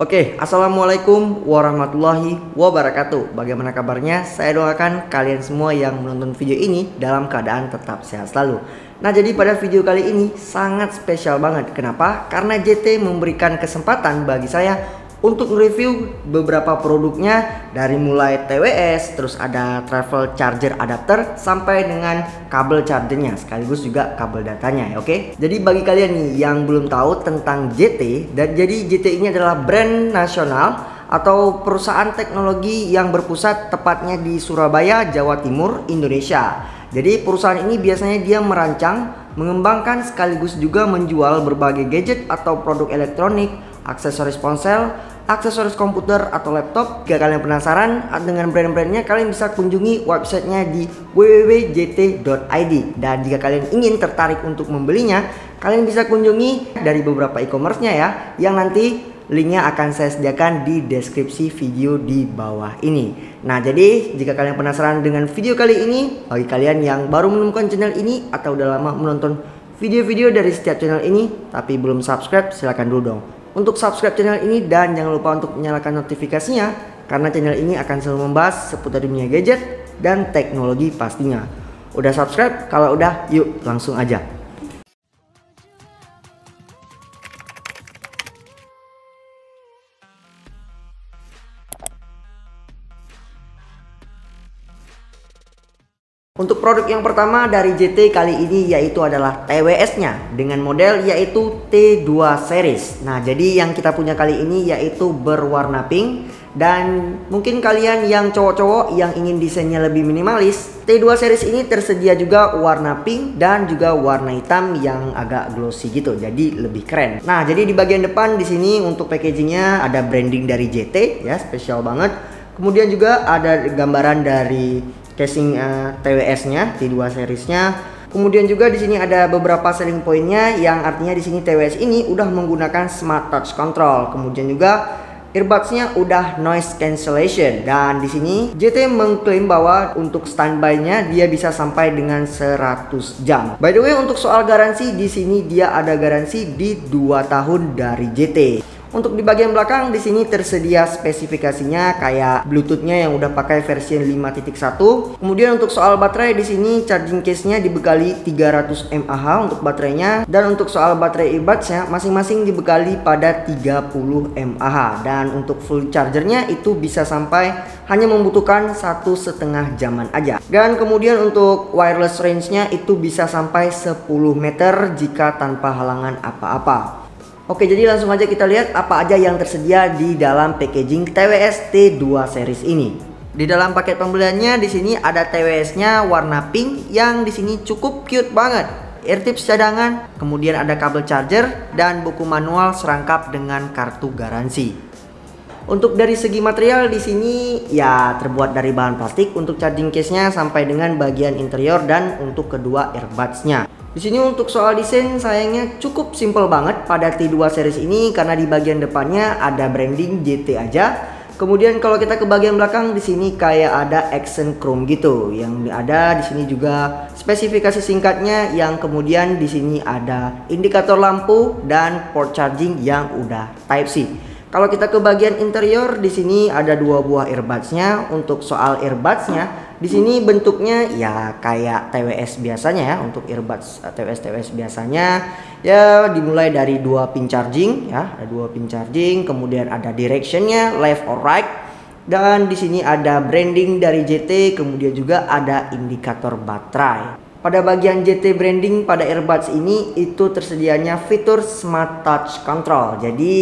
Oke, assalamualaikum warahmatullahi wabarakatuh. Bagaimana kabarnya? Saya doakan kalian semua yang menonton video ini dalam keadaan tetap sehat selalu. Nah, jadi pada video kali ini sangat spesial banget. Kenapa? Karena JT memberikan kesempatan bagi saya untuk nge-review beberapa produknya, dari mulai TWS, terus ada travel charger adapter, sampai dengan kabel chargernya, sekaligus juga kabel datanya ya, oke? Jadi bagi kalian nih yang belum tahu tentang JT, dan jadi JT ini adalah brand nasional atau perusahaan teknologi yang berpusat tepatnya di Surabaya, Jawa Timur, Indonesia. Jadi perusahaan ini biasanya dia merancang, mengembangkan, sekaligus juga menjual berbagai gadget atau produk elektronik, aksesoris ponsel, aksesoris komputer atau laptop. Jika kalian penasaran dengan brand-brandnya, kalian bisa kunjungi websitenya di www.jt.id. Dan jika kalian ingin tertarik untuk membelinya, kalian bisa kunjungi dari beberapa e-commerce-nya ya, yang nanti linknya akan saya sediakan di deskripsi video di bawah ini. Nah, jadi jika kalian penasaran dengan video kali ini, bagi kalian yang baru menemukan channel ini atau udah lama menonton video-video dari setiap channel ini tapi belum subscribe, silahkan dulu dong untuk subscribe channel ini, dan jangan lupa untuk menyalakan notifikasinya, karena channel ini akan selalu membahas seputar dunia gadget dan teknologi pastinya. Udah subscribe? Kalau udah, yuk langsung aja. Untuk produk yang pertama dari JT kali ini yaitu adalah TWS-nya dengan model yaitu T2 series. Nah, jadi yang kita punya kali ini yaitu berwarna pink, dan mungkin kalian yang cowok-cowok yang ingin desainnya lebih minimalis, T2 series ini tersedia juga warna pink dan juga warna hitam yang agak glossy gitu. Jadi lebih keren. Nah, jadi di bagian depan di sini untuk packagingnya ada branding dari JT ya, spesial banget. Kemudian juga ada gambaran dari casing TWS-nya, T2 series-nya. Kemudian juga di sini ada beberapa selling point-nya, yang artinya di sini TWS ini udah menggunakan smart touch control. Kemudian juga earbuds-nya udah noise cancellation, dan di sini JT mengklaim bahwa untuk standby-nya dia bisa sampai dengan 100 jam. By the way, untuk soal garansi di sini dia ada garansi di 2 tahun dari JT. Untuk di bagian belakang di sini tersedia spesifikasinya kayak Bluetooth-nya yang udah pakai versi 5.1. Kemudian untuk soal baterai di sini charging case-nya dibekali 300 mAh untuk baterainya, dan untuk soal baterai earbuds-nya masing-masing dibekali pada 30 mAh, dan untuk full chargernya itu bisa sampai hanya membutuhkan 1,5 jaman aja. Dan kemudian untuk wireless range-nya itu bisa sampai 10 meter jika tanpa halangan apa-apa. Oke, jadi langsung aja kita lihat apa aja yang tersedia di dalam packaging TWS T2 series ini. Di dalam paket pembeliannya di sini ada TWS-nya warna pink yang di sini cukup cute banget. Ear tips cadangan, kemudian ada kabel charger dan buku manual serangkap dengan kartu garansi. Untuk dari segi material di sini ya terbuat dari bahan plastik untuk charging case-nya sampai dengan bagian interior dan untuk kedua earbuds-nya. Di sini untuk soal desain sayangnya cukup simple banget pada T2 series ini, karena di bagian depannya ada branding JT aja. Kemudian kalau kita ke bagian belakang di sini kayak ada accent chrome gitu. Yang ada di sini juga spesifikasi singkatnya, yang kemudian di sini ada indikator lampu dan port charging yang udah Type C. Kalau kita ke bagian interior di sini ada 2 buah earbuds-nya. Untuk soal earbuds-nya di sini bentuknya ya kayak TWS biasanya ya. Untuk earbuds TWS biasanya ya dimulai dari 2 pin charging ya, ada 2 pin charging, kemudian ada directionnya left or right, dan di sini ada branding dari JT, kemudian juga ada indikator baterai. Pada bagian JT branding pada earbuds ini itu tersedianya fitur smart touch control. Jadi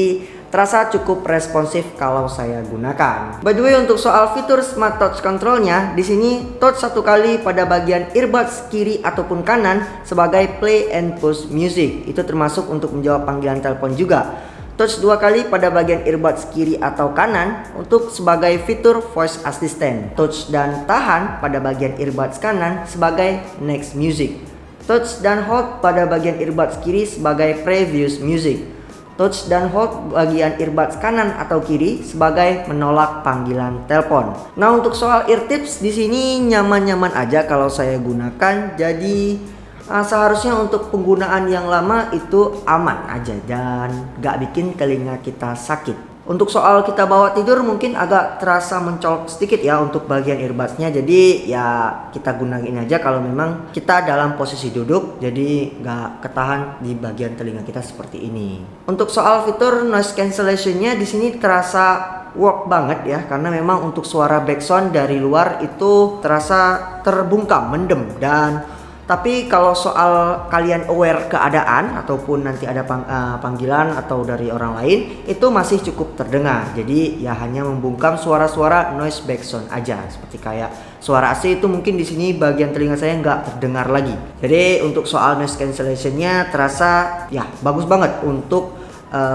terasa cukup responsif kalau saya gunakan. By the way, untuk soal fitur smart touch controlnya, di sini touch 1 kali pada bagian earbuds kiri ataupun kanan sebagai play and pause music. Itu termasuk untuk menjawab panggilan telepon juga. Touch 2 kali pada bagian earbuds kiri atau kanan untuk sebagai fitur voice assistant. Touch dan tahan pada bagian earbuds kanan sebagai next music. Touch dan hold pada bagian earbuds kiri sebagai previous music. Touch dan hold bagian earbuds kanan atau kiri sebagai menolak panggilan telepon. Nah, untuk soal ear tips di sini nyaman-nyaman aja kalau saya gunakan. Jadi seharusnya untuk penggunaan yang lama itu aman aja dan gak bikin telinga kita sakit. Untuk soal kita bawa tidur mungkin agak terasa mencolok sedikit ya untuk bagian earbudsnya. Jadi ya kita gunain aja kalau memang kita dalam posisi duduk, jadi nggak ketahan di bagian telinga kita seperti ini. Untuk soal fitur noise cancellationnya di sini terasa work banget ya, karena memang untuk suara backsound dari luar itu terasa terbungkam, mendem. Dan tapi kalau soal kalian aware keadaan ataupun nanti ada panggilan atau dari orang lain, itu masih cukup terdengar. Jadi ya hanya membungkam suara-suara noise backsound aja. Seperti kayak suara AC itu mungkin di sini bagian telinga saya nggak terdengar lagi. Jadi untuk soal noise cancellationnya terasa ya bagus banget untuk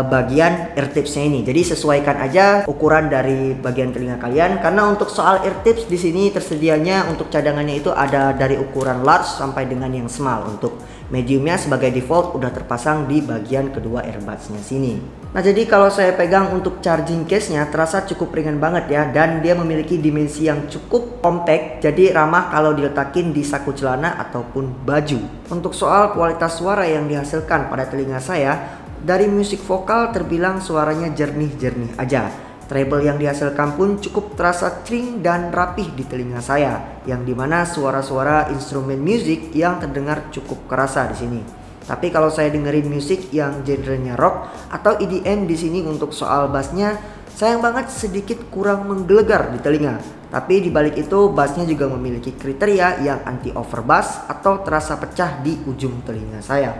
bagian ear tipsnya ini. Jadi sesuaikan aja ukuran dari bagian telinga kalian, karena untuk soal ear tips di sini tersedianya untuk cadangannya itu ada dari ukuran large sampai dengan yang small. Untuk mediumnya sebagai default udah terpasang di bagian kedua earbudsnya sini. Nah, jadi kalau saya pegang untuk charging case-nya terasa cukup ringan banget ya, dan dia memiliki dimensi yang cukup compact, jadi ramah kalau diletakin di saku celana ataupun baju. Untuk soal kualitas suara yang dihasilkan pada telinga saya, dari musik vokal terbilang suaranya jernih-jernih aja. Treble yang dihasilkan pun cukup terasa clean dan rapih di telinga saya, yang dimana suara-suara instrumen musik yang terdengar cukup kerasa di sini. Tapi kalau saya dengerin musik yang genrenya rock atau EDM di sini, untuk soal bassnya sayang banget sedikit kurang menggelegar di telinga. Tapi dibalik itu bassnya juga memiliki kriteria yang anti overbass atau terasa pecah di ujung telinga saya.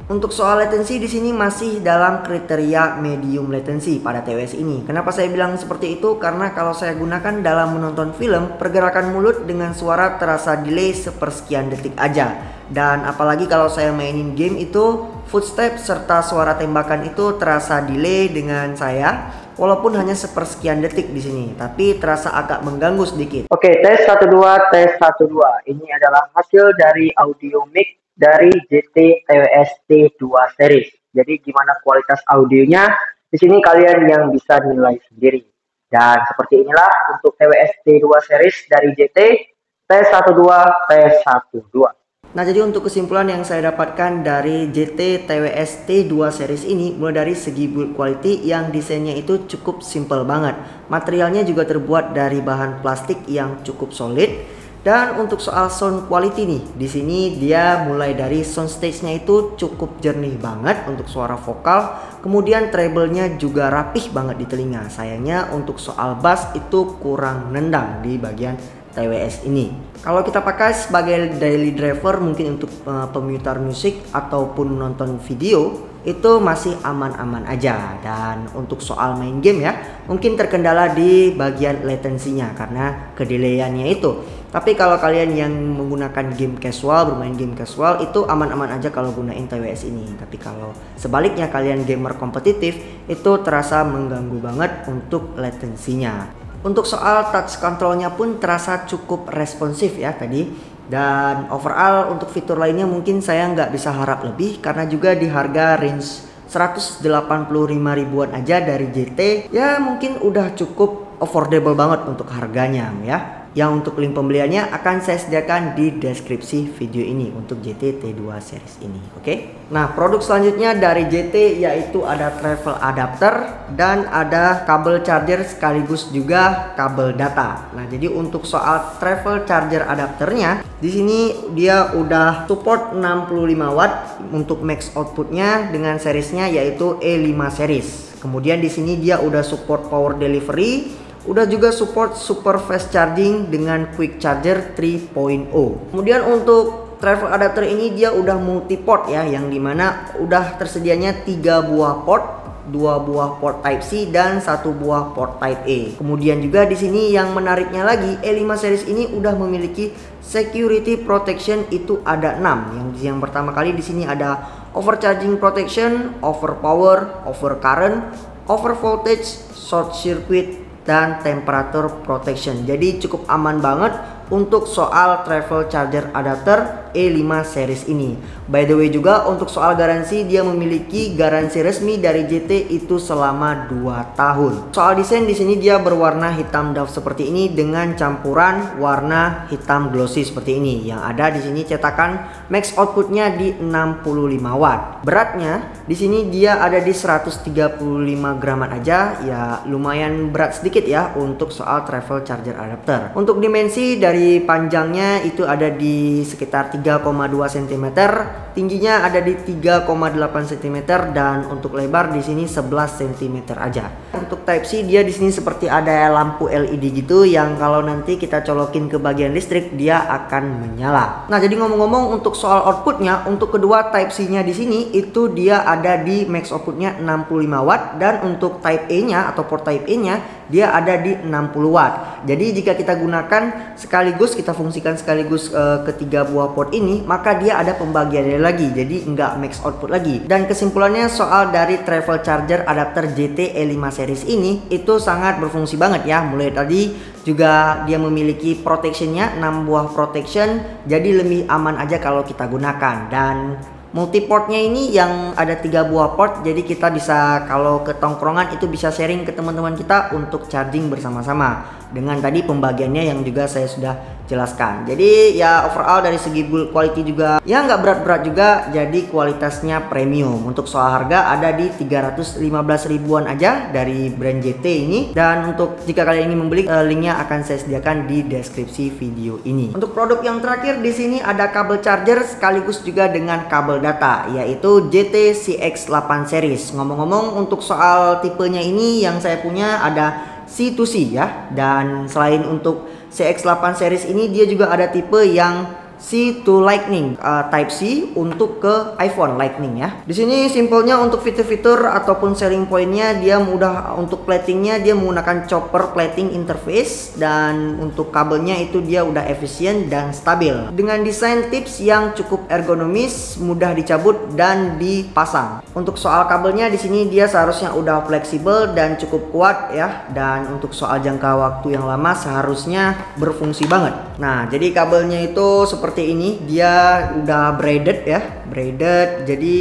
Untuk soal latency di sini masih dalam kriteria medium latency pada TWS ini. Kenapa saya bilang seperti itu? Karena kalau saya gunakan dalam menonton film, pergerakan mulut dengan suara terasa delay sepersekian detik aja. Dan apalagi kalau saya mainin game itu, footstep serta suara tembakan itu terasa delay dengan saya, walaupun hanya sepersekian detik di sini, tapi terasa agak mengganggu sedikit. Oke, tes 12, tes 12. Ini adalah hasil dari audio mic dari JT TWS T2 series. Jadi gimana kualitas audionya? Di sini kalian yang bisa nilai sendiri. Dan seperti inilah untuk TWS T2 series dari JT tes 12, tes 12. Nah, jadi untuk kesimpulan yang saya dapatkan dari JT TWS T2 series ini, mulai dari segi build quality yang desainnya itu cukup simple banget. Materialnya juga terbuat dari bahan plastik yang cukup solid. Dan untuk soal sound quality nih, di sini dia mulai dari soundstage-nya itu cukup jernih banget untuk suara vokal. Kemudian treble-nya juga rapih banget di telinga. Sayangnya untuk soal bass itu kurang nendang di bagian TWS ini. Kalau kita pakai sebagai daily driver, mungkin untuk pemutar musik ataupun nonton video, itu masih aman-aman aja. Dan untuk soal main game ya, mungkin terkendala di bagian latensinya karena kedelayannya itu. Tapi kalau kalian yang menggunakan game casual, bermain game casual, itu aman-aman aja kalau gunain TWS ini. Tapi kalau sebaliknya kalian gamer kompetitif, itu terasa mengganggu banget untuk latensinya. Untuk soal touch controlnya pun terasa cukup responsif ya tadi. Dan overall untuk fitur lainnya mungkin saya nggak bisa harap lebih, karena juga di harga range 185 ribuan aja dari JT, ya mungkin udah cukup affordable banget untuk harganya ya. Yang untuk link pembeliannya akan saya sediakan di deskripsi video ini untuk JT T2 series ini. Oke. Nah, produk selanjutnya dari JT yaitu ada travel adapter dan ada kabel charger sekaligus juga kabel data. Nah, jadi untuk soal travel charger adapternya, di sini dia udah support 65 watt untuk max outputnya dengan seriesnya yaitu E5 series. Kemudian di sini dia udah support power delivery. Udah juga support super fast charging dengan quick charger 3.0. Kemudian untuk travel adapter ini dia udah multi port ya, yang dimana udah tersedianya 3 buah port, 2 buah port Type C dan 1 buah port Type A. Kemudian juga di sini yang menariknya lagi, E5 series ini udah memiliki security protection itu ada 6. Yang pertama kali di sini ada overcharging protection, overpower, overcurrent, over voltage, short circuit, dan temperature protection. Jadi cukup aman banget untuk soal travel charger adapter E5 series ini. By the way juga untuk soal garansi, dia memiliki garansi resmi dari JT itu selama 2 tahun. Soal desain di sini dia berwarna hitam doff seperti ini dengan campuran warna hitam glossy seperti ini. Yang ada di sini cetakan max outputnya di 65 watt. Beratnya di sini dia ada di 135 graman aja, ya lumayan berat sedikit ya untuk soal travel charger adapter. Untuk dimensi dari panjangnya itu ada di sekitar 3,2 cm, tingginya ada di 3,8 cm, dan untuk lebar di sini 11 cm aja. Untuk Type C dia di sini seperti ada lampu LED gitu yang kalau nanti kita colokin ke bagian listrik dia akan menyala. Nah, jadi ngomong-ngomong untuk soal outputnya, untuk kedua Type C-nya di sini itu dia ada di max outputnya 65 watt, dan untuk Type A-nya atau port Type A-nya dia ada di 60 watt. Jadi jika kita gunakan sekaligus, kita fungsikan sekaligus ketiga buah port ini, maka dia ada pembagiannya lagi, jadi enggak max output lagi. Dan kesimpulannya soal dari travel charger adapter JT E5 series ini itu sangat berfungsi banget ya. Mulai tadi juga dia memiliki protectionnya 6 buah protection, jadi lebih aman aja kalau kita gunakan. Dan multiportnya ini yang ada 3 buah port, jadi kita bisa kalau ke tongkrongan itu bisa sharing ke teman-teman kita untuk charging bersama-sama. Dengan tadi pembagiannya yang juga saya sudah jelaskan. Jadi ya overall dari segi build quality juga ya nggak berat-berat juga, jadi kualitasnya premium. Untuk soal harga ada di 315 ribuan aja dari brand JT ini. Dan untuk jika kalian ingin membeli, linknya akan saya sediakan di deskripsi video ini. Untuk produk yang terakhir di sini ada kabel charger sekaligus juga dengan kabel data, yaitu JT CX8 series. Ngomong-ngomong untuk soal tipenya ini yang saya punya ada C2C ya, dan selain untuk CX8 series ini dia juga ada tipe yang C to Lightning, Type C untuk ke iPhone Lightning ya. Di sini simpelnya untuk fitur-fitur ataupun selling pointnya, dia mudah untuk platingnya, dia menggunakan chopper plating interface, dan untuk kabelnya itu dia udah efisien dan stabil. Dengan desain tips yang cukup ergonomis, mudah dicabut dan dipasang. Untuk soal kabelnya di sini dia seharusnya udah fleksibel dan cukup kuat ya. Dan untuk soal jangka waktu yang lama seharusnya berfungsi banget. Nah, jadi kabelnya itu seperti ini, dia udah braided ya, braided. Jadi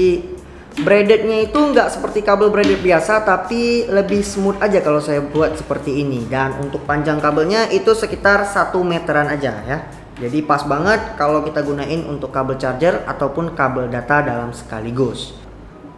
braidednya itu nggak seperti kabel braided biasa, tapi lebih smooth aja kalau saya buat seperti ini. Dan untuk panjang kabelnya itu sekitar 1 meteran aja ya. Jadi pas banget kalau kita gunain untuk kabel charger ataupun kabel data dalam sekaligus.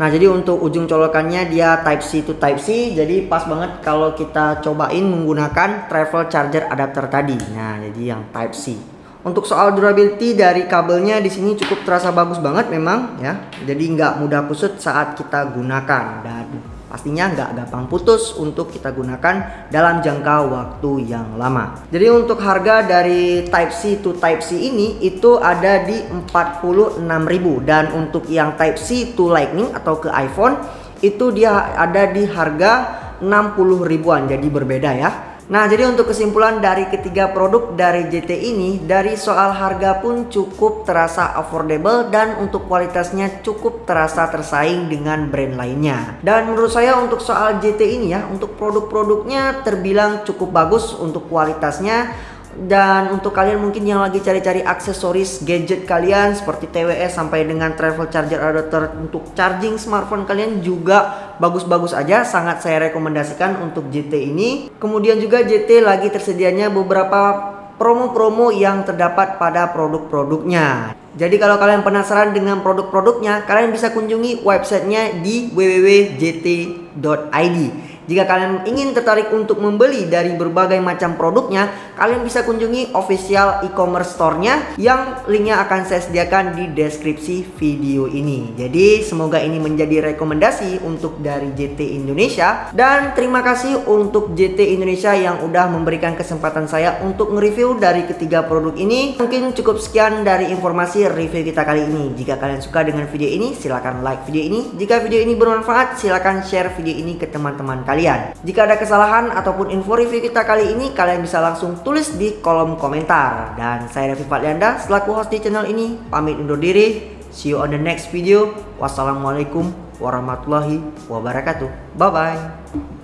Nah, jadi untuk ujung colokannya dia Type C to Type C, jadi pas banget kalau kita cobain menggunakan travel charger adapter tadi. Nah, jadi yang Type C. Untuk soal durability dari kabelnya di sini cukup terasa bagus banget memang ya. Jadi nggak mudah kusut saat kita gunakan, dan pastinya nggak gampang putus untuk kita gunakan dalam jangka waktu yang lama. Jadi untuk harga dari Type C to Type C ini itu ada di 46.000, dan untuk yang Type C to Lightning atau ke iPhone itu dia ada di harga 60 ribuan, jadi berbeda ya. Nah, jadi untuk kesimpulan dari ketiga produk dari JT ini, dari soal harga pun cukup terasa affordable, dan untuk kualitasnya cukup terasa tersaing dengan brand lainnya. Dan menurut saya untuk soal JT ini ya, untuk produk-produknya terbilang cukup bagus untuk kualitasnya. Dan untuk kalian mungkin yang lagi cari-cari aksesoris gadget kalian seperti TWS sampai dengan travel charger adapter untuk charging smartphone kalian juga bagus-bagus aja, sangat saya rekomendasikan untuk JT ini. Kemudian juga JT lagi tersedianya beberapa promo-promo yang terdapat pada produk-produknya. Jadi kalau kalian penasaran dengan produk-produknya, kalian bisa kunjungi websitenya di www.jt.id. Jika kalian ingin tertarik untuk membeli dari berbagai macam produknya, kalian bisa kunjungi official e-commerce store-nya yang linknya akan saya sediakan di deskripsi video ini. Jadi semoga ini menjadi rekomendasi untuk dari JT Indonesia, dan terima kasih untuk JT Indonesia yang udah memberikan kesempatan saya untuk nge-review dari ketiga produk ini. Mungkin cukup sekian dari informasi review kita kali ini. Jika kalian suka dengan video ini, silahkan like video ini. Jika video ini bermanfaat, silahkan share video ini ke teman-teman kalian. Jika ada kesalahan ataupun info review kita kali ini, kalian bisa langsung tulis di kolom komentar. Dan saya Revi Fadlianda selaku host di channel ini pamit undur diri. See you on the next video. Wassalamualaikum warahmatullahi wabarakatuh. Bye bye.